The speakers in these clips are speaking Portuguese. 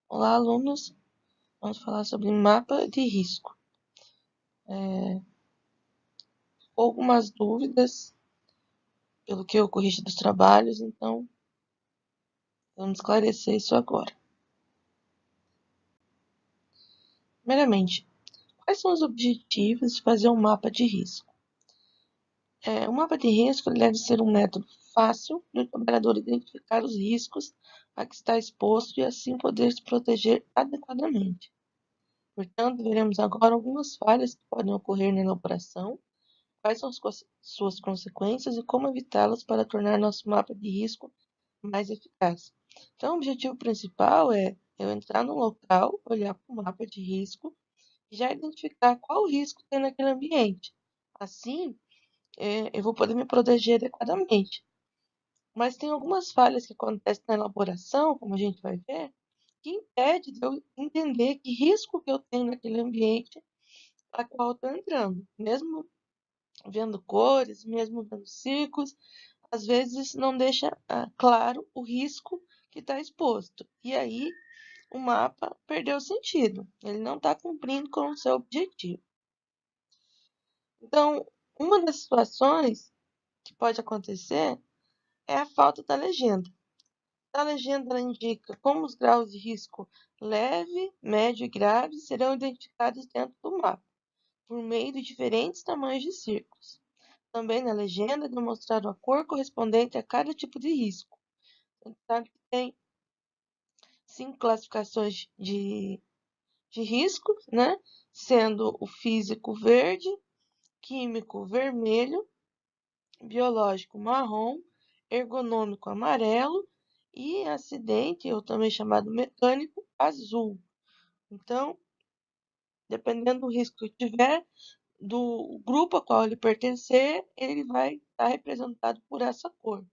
Olá, alunos. Vamos falar sobre mapa de risco. Algumas dúvidas pelo que eu corrigi dos trabalhos, então vamos esclarecer isso agora. Primeiramente, quais são os objetivos de fazer um mapa de risco? Um mapa de risco deve ser um método fácil do trabalhador identificar os riscos a que está exposto e assim poder se proteger adequadamente. Portanto, veremos agora algumas falhas que podem ocorrer na elaboração, quais são suas consequências e como evitá-las para tornar nosso mapa de risco mais eficaz. Então, o objetivo principal é eu entrar no local, olhar para o mapa de risco e já identificar qual risco tem naquele ambiente. Assim, eu vou poder me proteger adequadamente. Mas tem algumas falhas que acontecem na elaboração, como a gente vai ver, que impede de eu entender que risco que eu tenho naquele ambiente a qual eu estou entrando. Mesmo vendo cores, mesmo vendo círculos, às vezes não deixa claro o risco que está exposto. E aí o mapa perdeu sentido, ele não está cumprindo com o seu objetivo. Então, uma das situações que pode acontecer é a falta da legenda. A legenda ela indica como os graus de risco leve, médio e grave serão identificados dentro do mapa, por meio de diferentes tamanhos de círculos. Também na legenda é demonstrado a cor correspondente a cada tipo de risco. A gente sabe que tem 5 classificações de riscos, né? Sendo o físico verde, químico vermelho, biológico marrom, ergonômico amarelo e acidente, ou também chamado mecânico, azul. Então, dependendo do risco que tiver, do grupo a qual ele pertencer, ele vai estar representado por essa cor.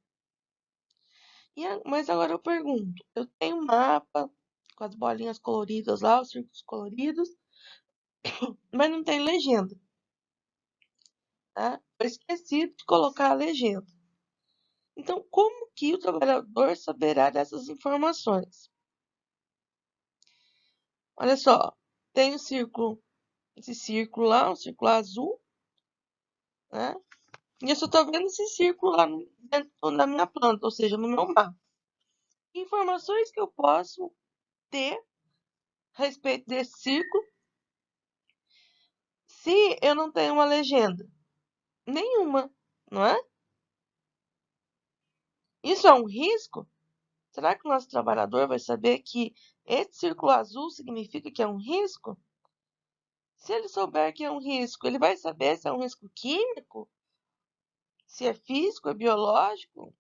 Mas agora eu pergunto, eu tenho um mapa com as bolinhas coloridas lá, os círculos coloridos, mas não tem legenda, tá? Eu esqueci de colocar a legenda. Então, como que o trabalhador saberá dessas informações? Olha só, tem esse círculo lá, um círculo azul, né? E eu só estou vendo esse círculo lá dentro da minha planta, ou seja, no meu mapa. Informações que eu posso ter a respeito desse círculo se eu não tenho uma legenda? Nenhuma, não é? Isso é um risco? Será que o nosso trabalhador vai saber que esse círculo azul significa que é um risco? Se ele souber que é um risco, ele vai saber se é um risco químico? Se é físico, é biológico?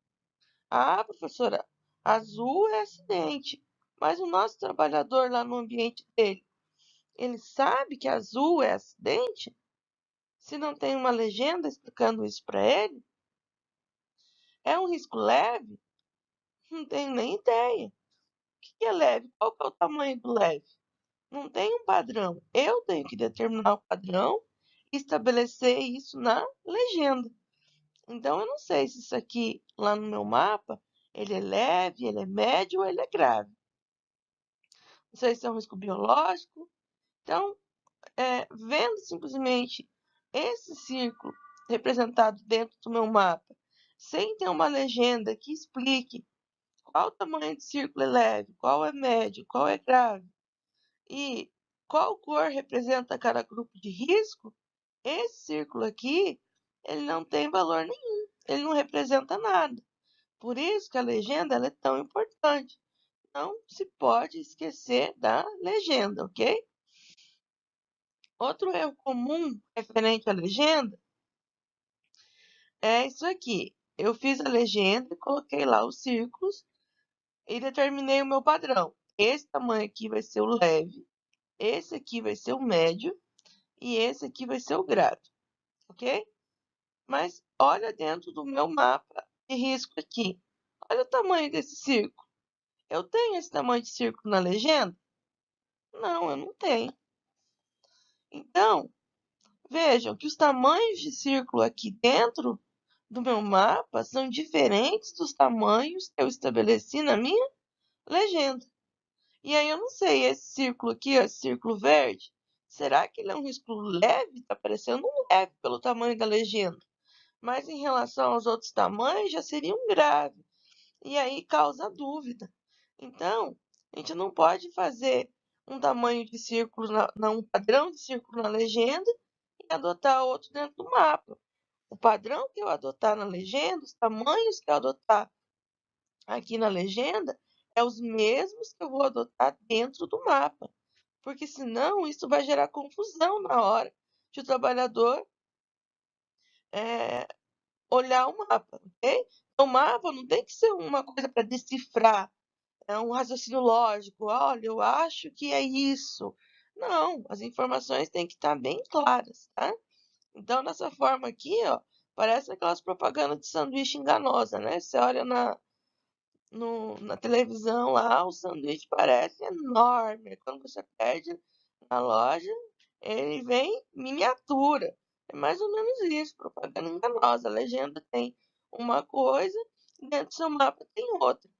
Ah, professora, azul é acidente. Mas o nosso trabalhador lá no ambiente dele, ele sabe que azul é acidente? Se não tem uma legenda explicando isso para ele? É um risco leve? Não tenho nem ideia. O que é leve? Qual que é o tamanho do leve? Não tem um padrão. Eu tenho que determinar o padrão e estabelecer isso na legenda. Então, eu não sei se isso aqui, lá no meu mapa, ele é leve, ele é médio ou ele é grave. Não sei se é um risco biológico. Então, vendo simplesmente esse círculo representado dentro do meu mapa, sem ter uma legenda que explique qual o tamanho de círculo é leve, qual é médio, qual é grave, e qual cor representa cada grupo de risco, esse círculo aqui, ele não tem valor nenhum, ele não representa nada. Por isso que a legenda ela é tão importante. Não se pode esquecer da legenda, ok? Outro erro comum referente à legenda é isso aqui. Eu fiz a legenda, coloquei lá os círculos e determinei o meu padrão. Esse tamanho aqui vai ser o leve, esse aqui vai ser o médio e esse aqui vai ser o grave, ok? Mas olha dentro do meu mapa de risco aqui. Olha o tamanho desse círculo. Eu tenho esse tamanho de círculo na legenda? Não, eu não tenho. Então, vejam que os tamanhos de círculo aqui dentro do meu mapa são diferentes dos tamanhos que eu estabeleci na minha legenda. E aí eu não sei, esse círculo aqui, ó, esse círculo verde, será que ele é um risco leve? Tá parecendo um leve pelo tamanho da legenda. Mas em relação aos outros tamanhos, já seria um grave. E aí causa dúvida. Então, a gente não pode fazer um tamanho de círculo, um padrão de círculo na legenda e adotar outro dentro do mapa. O padrão que eu adotar na legenda, os tamanhos que eu adotar aqui na legenda, é os mesmos que eu vou adotar dentro do mapa. Porque senão isso vai gerar confusão na hora de o trabalhador olhar o mapa, ok? Então, o mapa não tem que ser uma coisa para decifrar, é um raciocínio lógico. Olha, eu acho que é isso. Não, as informações têm que estar bem claras, tá? Então, dessa forma aqui, ó, parece aquelas propagandas de sanduíche enganosa, né? Você olha na televisão lá, o sanduíche parece enorme. Quando você pede na loja, ele vem miniatura. É mais ou menos isso, propaganda enganosa. A legenda tem uma coisa, dentro do seu mapa tem outra.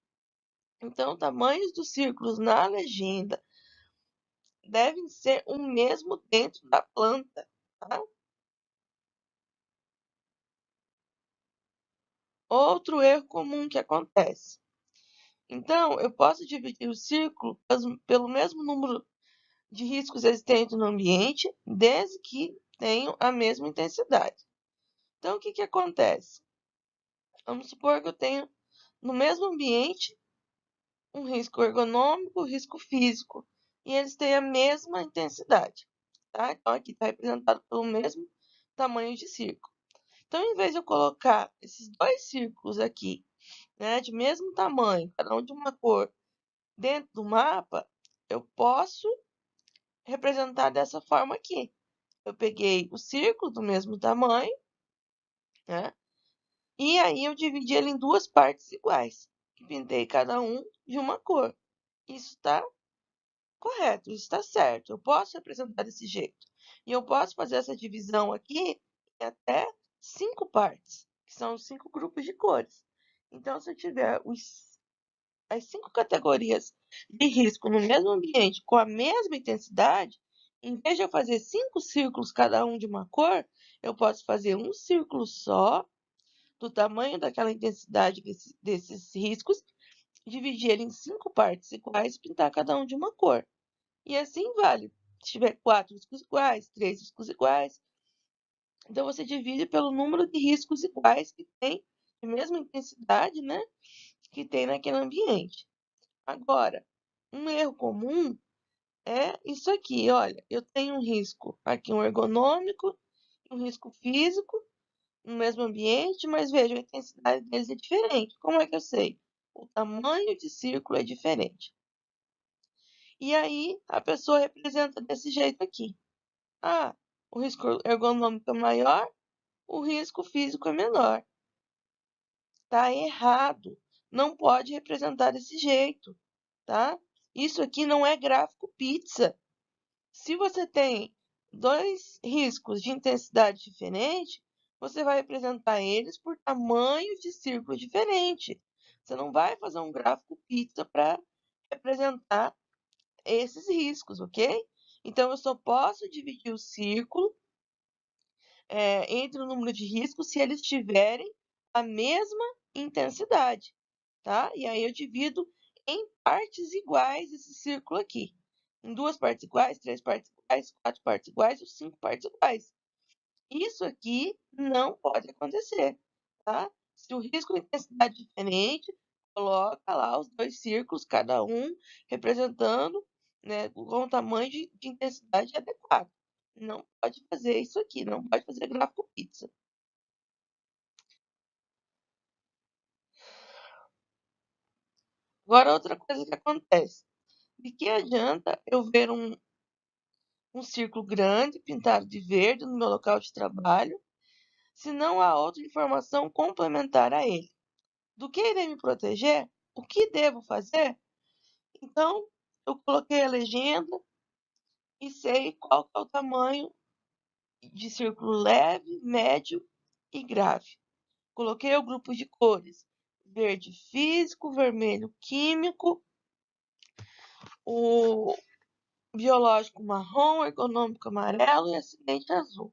Então, tamanhos dos círculos na legenda devem ser o mesmo dentro da planta, tá? Outro erro comum que acontece. Então, eu posso dividir o círculo pelo mesmo número de riscos existentes no ambiente, desde que tenham a mesma intensidade. Então, o que acontece? Vamos supor que eu tenho no mesmo ambiente um risco ergonômico, um risco físico, e eles têm a mesma intensidade, tá? Então, aqui está representado pelo mesmo tamanho de círculo. Então, em vez de eu colocar esses dois círculos aqui, né, de mesmo tamanho, cada um de uma cor, dentro do mapa, eu posso representar dessa forma aqui. Eu peguei o círculo do mesmo tamanho, né? E aí eu dividi ele em duas partes iguais. E pintei cada um de uma cor. Isso está correto, isso está certo. Eu posso representar desse jeito. E eu posso fazer essa divisão aqui em até 5 partes, que são os 5 grupos de cores. Então, se eu tiver as 5 categorias de risco no mesmo ambiente com a mesma intensidade, em vez de eu fazer 5 círculos, cada um de uma cor, eu posso fazer um círculo só, do tamanho daquela intensidade desses riscos, dividir ele em 5 partes iguais e pintar cada um de uma cor. E assim vale. Se tiver 4 riscos iguais, 3 riscos iguais, então você divide pelo número de riscos iguais que tem, de mesma intensidade, né, que tem naquele ambiente. Agora, um erro comum é isso aqui, olha, eu tenho um risco aqui, um ergonômico, um risco físico, no mesmo ambiente, mas veja, a intensidade deles é diferente. Como é que eu sei? O tamanho de círculo é diferente. E aí, a pessoa representa desse jeito aqui. Ah, o risco ergonômico é maior, o risco físico é menor. Tá errado. Não pode representar desse jeito, tá? Isso aqui não é gráfico pizza. Se você tem dois riscos de intensidade diferente, você vai representar eles por tamanhos de círculo diferente. Você não vai fazer um gráfico pizza para representar esses riscos, ok? Então, eu só posso dividir o círculo entre o número de riscos se eles tiverem a mesma intensidade, tá? E aí eu divido em partes iguais esse círculo aqui. Em 2 partes iguais, 3 partes iguais, 4 partes iguais ou 5 partes iguais. Isso aqui não pode acontecer, tá? Se o risco e intensidade é diferente, coloca lá os dois círculos, cada um representando, né, com o tamanho de intensidade adequado. Não pode fazer isso aqui, não pode fazer gráfico pizza. Agora, outra coisa que acontece. De que adianta eu ver um círculo grande pintado de verde no meu local de trabalho, se não há outra informação complementar a ele? Do que irei me proteger? O que devo fazer? Então, eu coloquei a legenda e sei qual que é o tamanho de círculo leve, médio e grave. Coloquei o grupo de cores: verde físico, vermelho químico, o biológico marrom, o econômico amarelo e acidente azul.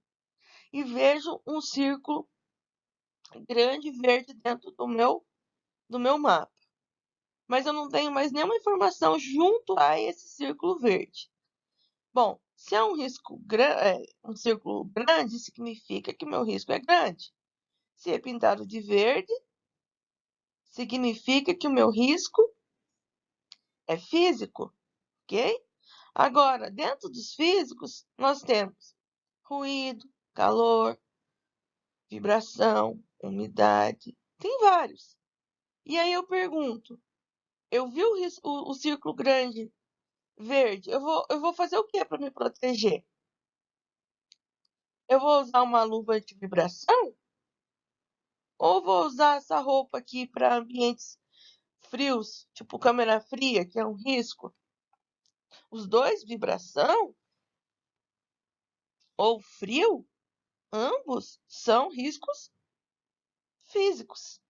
E vejo um círculo grande verde dentro do meu mapa. Mas eu não tenho mais nenhuma informação junto a esse círculo verde. Bom, se é um um círculo grande, significa que o meu risco é grande. Se é pintado de verde, significa que o meu risco é físico, ok? Agora, dentro dos físicos, nós temos ruído, calor, vibração, umidade, tem vários. E aí eu pergunto, eu vi o círculo grande verde, eu vou fazer o que para me proteger? Eu vou usar uma luva de vibração? Ou vou usar essa roupa aqui para ambientes frios, tipo câmera fria, que é um risco? Os dois, vibração ou frio, ambos são riscos físicos.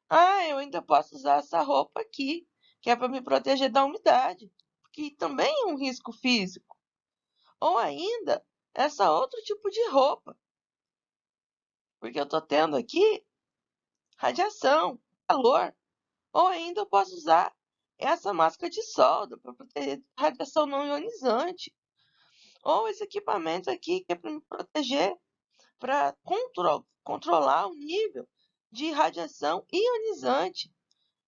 Ah, eu ainda posso usar essa roupa aqui, que é para me proteger da umidade, que também é um risco físico. Ou ainda, essa outro tipo de roupa, porque eu estou tendo aqui radiação, calor. Ou ainda eu posso usar essa máscara de solda para proteger de radiação não ionizante. Ou esse equipamento aqui que é para me proteger, para controlar o nível de radiação ionizante.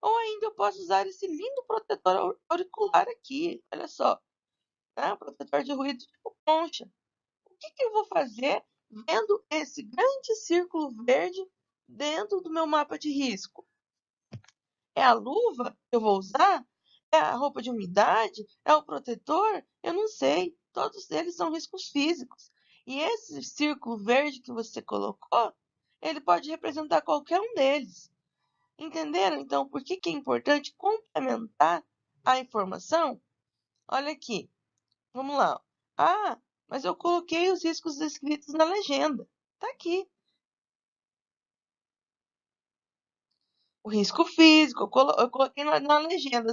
Ou ainda eu posso usar esse lindo protetor auricular aqui, olha só, né? Protetor de ruído tipo concha. O que eu vou fazer vendo esse grande círculo verde dentro do meu mapa de risco? É a luva que eu vou usar? É a roupa de umidade? É o protetor? Eu não sei. Todos eles são riscos físicos. E esse círculo verde que você colocou, ele pode representar qualquer um deles. Entenderam, então, por que é importante complementar a informação? Olha aqui, vamos lá. Ah, mas eu coloquei os riscos descritos na legenda. Está aqui. O risco físico, eu coloquei na legenda.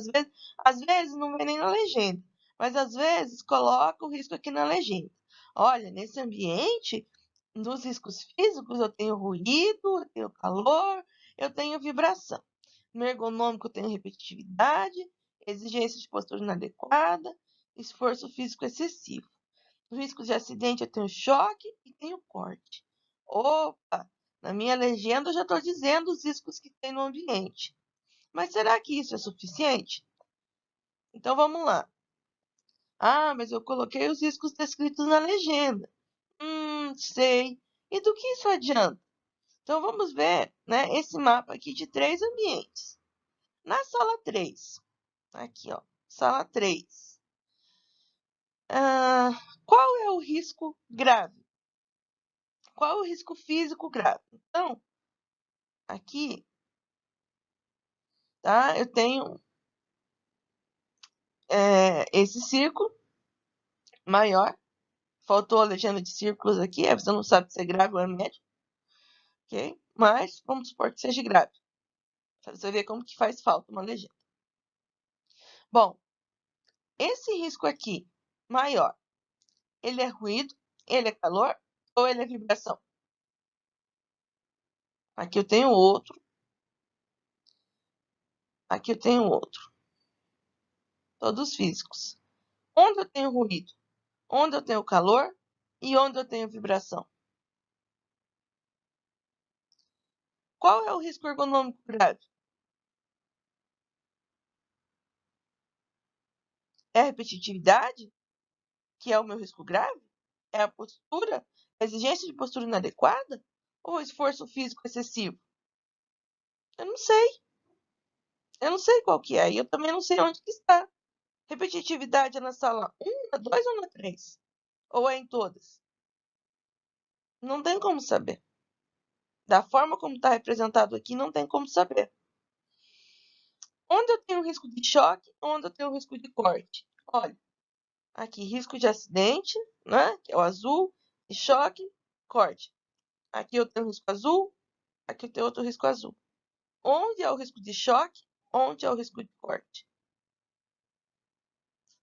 Às vezes não vem nem na legenda, mas às vezes coloca o risco aqui na legenda. Olha, nesse ambiente, dos riscos físicos, eu tenho ruído, eu tenho calor, eu tenho vibração. No ergonômico, eu tenho repetitividade, exigência de postura inadequada, esforço físico excessivo. No risco de acidente, eu tenho choque e tenho corte. Opa! Na minha legenda, eu já estou dizendo os riscos que tem no ambiente. Mas será que isso é suficiente? Então vamos lá. Ah, mas eu coloquei os riscos descritos na legenda. Sei. E do que isso adianta? Então vamos ver, né, esse mapa aqui de 3 ambientes. Na sala 3, aqui ó, sala 3. Qual é o risco grave? Qual é o risco físico grave? Então, aqui, tá, eu tenho esse círculo maior. Faltou a legenda de círculos aqui, você não sabe se é grave ou é médio, ok? Mas vamos supor que seja grave, para você ver como que faz falta uma legenda. Bom, esse risco aqui, maior, ele é ruído, ele é calor ou ele é vibração? Aqui eu tenho outro, aqui eu tenho outro. Todos físicos. Onde eu tenho ruído? Onde eu tenho calor e onde eu tenho vibração? Qual é o risco ergonômico grave? É a repetitividade, que é o meu risco grave? É a postura, a exigência de postura inadequada? Ou o esforço físico excessivo? Eu não sei. Eu não sei qual que é. E eu também não sei onde que está. Repetitividade é na sala 1, na 2 ou na 3? Ou é em todas? Não tem como saber. Da forma como está representado aqui, não tem como saber. Onde eu tenho risco de choque, onde eu tenho risco de corte? Olha, aqui risco de acidente, né? Que é o azul, de choque, corte. Aqui eu tenho risco azul, aqui eu tenho outro risco azul. Onde é o risco de choque, onde é o risco de corte?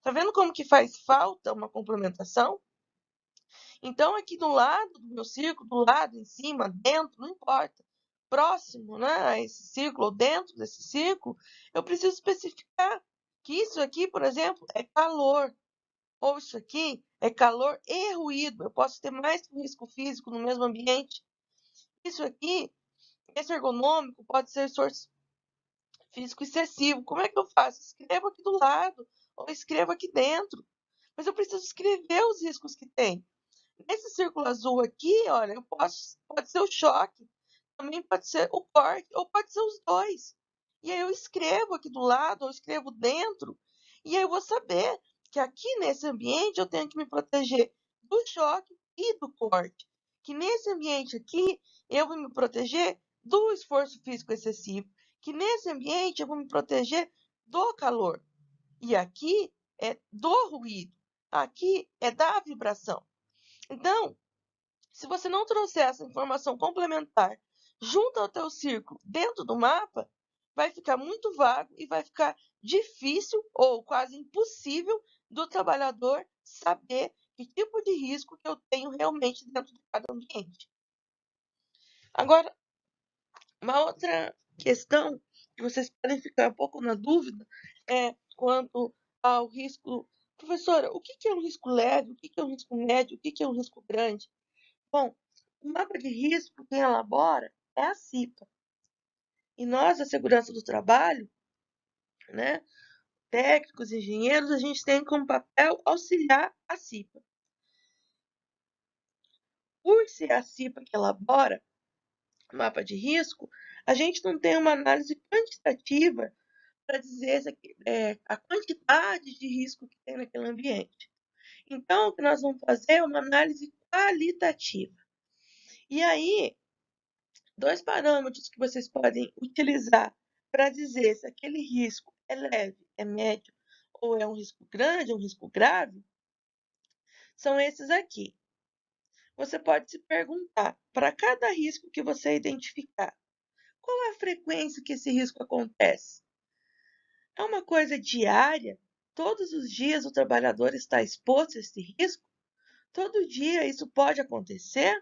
Tá vendo como que faz falta uma complementação? Então, aqui do lado do meu círculo, do lado, em cima, dentro, não importa, próximo, né, a esse círculo ou dentro desse círculo, eu preciso especificar que isso aqui, por exemplo, é calor, ou isso aqui é calor e ruído. Eu posso ter mais que um risco físico no mesmo ambiente. Isso aqui, esse ergonômico, pode ser esforço físico excessivo. Como é que eu faço? Escrevo aqui do lado, ou escrevo aqui dentro. Mas eu preciso escrever os riscos que tem. Nesse círculo azul aqui, olha, pode ser o choque, também pode ser o corte, ou pode ser os dois. E aí eu escrevo aqui do lado, ou escrevo dentro, e aí eu vou saber que aqui nesse ambiente eu tenho que me proteger do choque e do corte. Que nesse ambiente aqui eu vou me proteger do esforço físico excessivo. Que nesse ambiente eu vou me proteger do calor. E aqui é do ruído. Aqui é da vibração. Então, se você não trouxer essa informação complementar junto ao teu círculo dentro do mapa, vai ficar muito vago e vai ficar difícil ou quase impossível do trabalhador saber que tipo de risco que eu tenho realmente dentro de cada ambiente. Agora, uma outra questão que vocês podem ficar um pouco na dúvida é quanto ao risco. Professora, o que é um risco leve? O que é um risco médio? O que é um risco grande? Bom, o mapa de risco quem elabora é a CIPA. E nós, da segurança do trabalho, né, técnicos, engenheiros, a gente tem como papel auxiliar a CIPA. Por ser a CIPA que elabora o mapa de risco, a gente não tem uma análise quantitativa para dizer a quantidade de risco que tem naquele ambiente. Então, o que nós vamos fazer é uma análise qualitativa. E aí, dois parâmetros que vocês podem utilizar para dizer se aquele risco é leve, é médio ou é um risco grande, um risco grave, são esses aqui. Você pode se perguntar, para cada risco que você identificar, qual é a frequência que esse risco acontece? É uma coisa diária? Todos os dias o trabalhador está exposto a esse risco? Todo dia isso pode acontecer?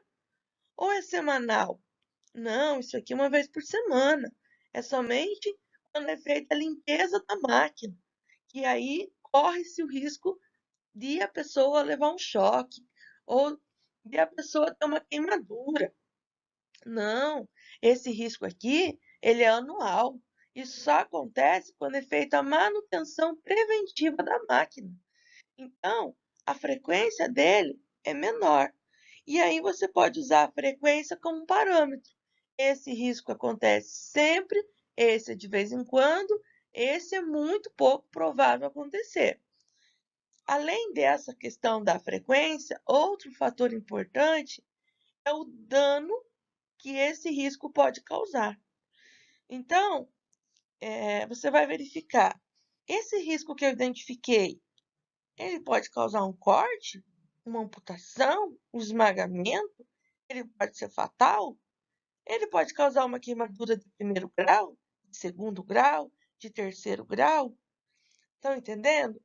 Ou é semanal? Não, isso aqui é uma vez por semana. É somente quando é feita a limpeza da máquina, que aí corre-se o risco de a pessoa levar um choque ou de a pessoa ter uma queimadura. Não, esse risco aqui, ele é anual. Isso só acontece quando é feita a manutenção preventiva da máquina. Então, a frequência dele é menor. E aí você pode usar a frequência como parâmetro. Esse risco acontece sempre, esse é de vez em quando, esse é muito pouco provável acontecer. Além dessa questão da frequência, outro fator importante é o dano que esse risco pode causar. Então, você vai verificar, esse risco que eu identifiquei, ele pode causar um corte, uma amputação, um esmagamento, ele pode ser fatal, ele pode causar uma queimadura de primeiro grau, de segundo grau, de terceiro grau. Estão entendendo?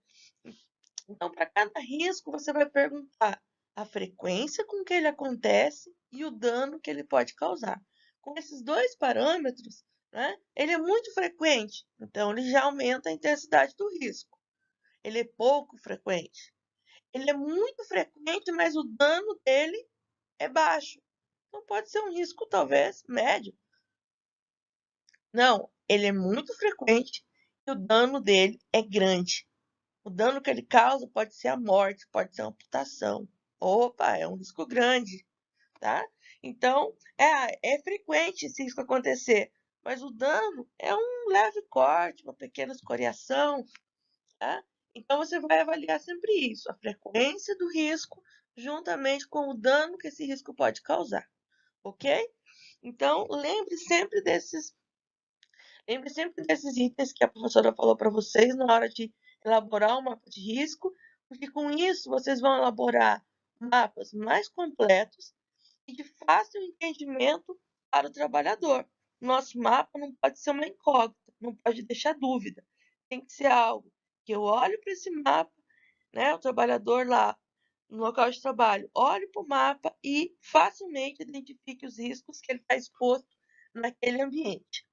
Então, para cada risco, você vai perguntar a frequência com que ele acontece e o dano que ele pode causar. Com esses dois parâmetros, né, ele é muito frequente, então ele já aumenta a intensidade do risco. Ele é pouco frequente. Ele é muito frequente, mas o dano dele é baixo. Então pode ser um risco talvez médio. Não, ele é muito frequente e o dano dele é grande. O dano que ele causa pode ser a morte, pode ser uma amputação. Opa, é um risco grande, tá? Então, é frequente esse risco acontecer, mas o dano é um leve corte, uma pequena escoriação, tá? Então, você vai avaliar sempre isso, a frequência do risco, juntamente com o dano que esse risco pode causar, ok? Então, lembre sempre desses itens que a professora falou para vocês na hora de elaborar um mapa de risco, porque com isso vocês vão elaborar mapas mais completos e de fácil entendimento para o trabalhador. Nosso mapa não pode ser uma incógnita, não pode deixar dúvida. Tem que ser algo que eu olho para esse mapa né, o trabalhador lá no local de trabalho, olhe para o mapa e facilmente identifique os riscos que ele está exposto naquele ambiente.